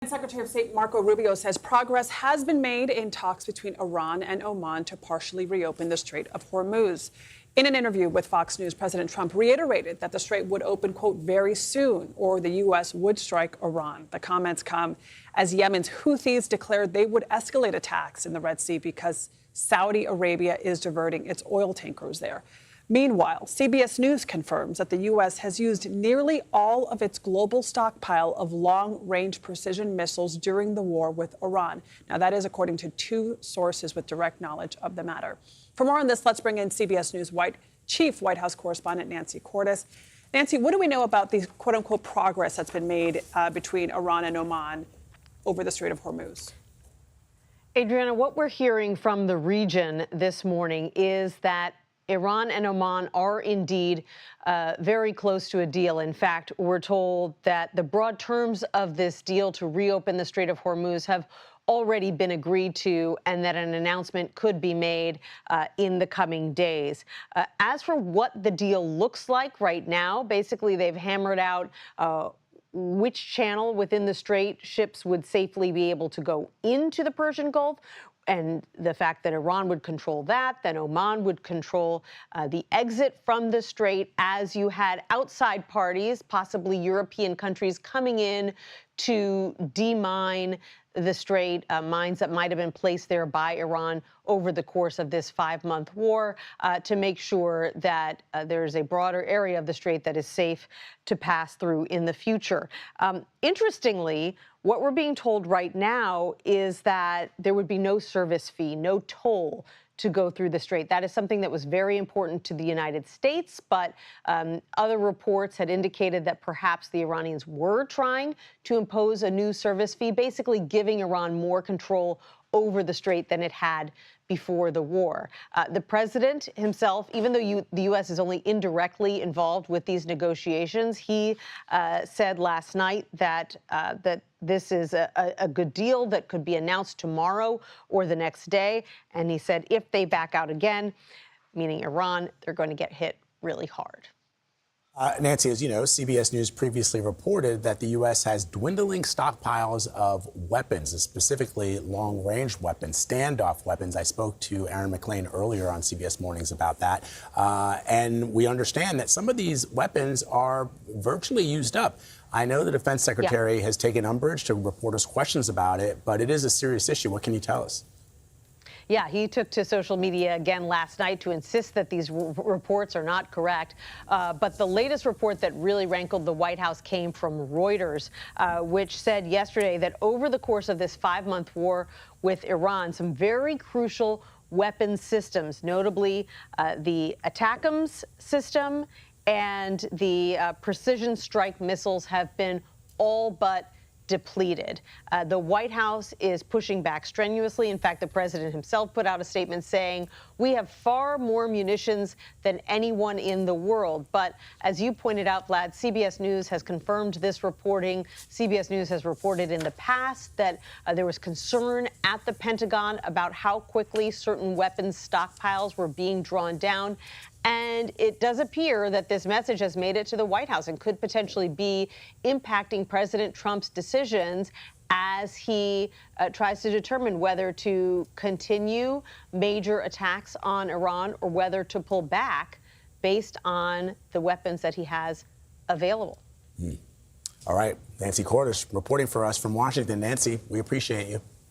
Secretary of State Marco Rubio says progress has been made in talks between Iran and Oman to partially reopen the Strait of Hormuz. In an interview with Fox News, President Trump reiterated that the strait would open, quote, very soon, or the U.S. would strike Iran. The comments come as Yemen's Houthis declared they would escalate attacks in the Red Sea because Saudi Arabia is diverting its oil tankers there. Meanwhile, CBS News confirms that the U.S. has used nearly all of its global stockpile of long-range precision missiles during the war with Iran. Now, that is according to two sources with direct knowledge of the matter. For more on this, let's bring in CBS News Chief White House correspondent Nancy Cordes. Nancy, what do we know about the quote-unquote progress that's been made between Iran and Oman over the Strait of Hormuz? Adriana, what we're hearing from the region this morning is that Iran and Oman are indeed very close to a deal. In fact, we're told that the broad terms of this deal to reopen the Strait of Hormuz have already been agreed to, and that an announcement could be made in the coming days. As for what the deal looks like right now, basically they've hammered out which channel within the strait ships would safely be able to go into the Persian Gulf, and the fact that Iran would control that, then Oman would control the exit from the strait as you had outside parties, possibly European countries, coming in to demine the strait, mines that might have been placed there by Iran over the course of this 5-month war to make sure that there's a broader area of the strait that is safe to pass through in the future. Interestingly, what we're being told right now is that there would be no service fee, no toll to go through the strait. That is something that was very important to the United States, but other reports had indicated that perhaps the Iranians were trying to impose a new service fee, basically giving Iran more control over the strait than it had before the war. The president himself, even though the U.S. is only indirectly involved with these negotiations, he said last night that this is a good deal that could be announced tomorrow or the next day. And he said if they back out again, meaning Iran, they're going to get hit really hard. Nancy, as you know, CBS News previously reported that the U.S. has dwindling stockpiles of weapons, specifically long-range weapons, standoff weapons. I spoke to Aaron McLean earlier on CBS Mornings about that. And we understand that some of these weapons are virtually used up. I know the Defense Secretary has taken umbrage to reporters' questions about it, but it is a serious issue. What can you tell us? Yeah, he took to social media again last night to insist that these reports are not correct. But the latest report that really rankled the White House came from Reuters, which said yesterday that over the course of this 5-month war with Iran, some very crucial weapons systems, notably the ATACMS system and the precision strike missiles, have been all but depleted. The White House is pushing back strenuously. In fact, the president himself put out a statement saying, we have far more munitions than anyone in the world. But as you pointed out, Vlad, CBS News has confirmed this reporting. CBS News has reported in the past that there was concern at the Pentagon about how quickly certain weapons stockpiles were being drawn down. And it does appear that this message has made it to the White House and could potentially be impacting President Trump's decisions as he tries to determine whether to continue major attacks on Iran or whether to pull back based on the weapons that he has available. All right. Nancy Cordes reporting for us from Washington. Nancy, we appreciate you.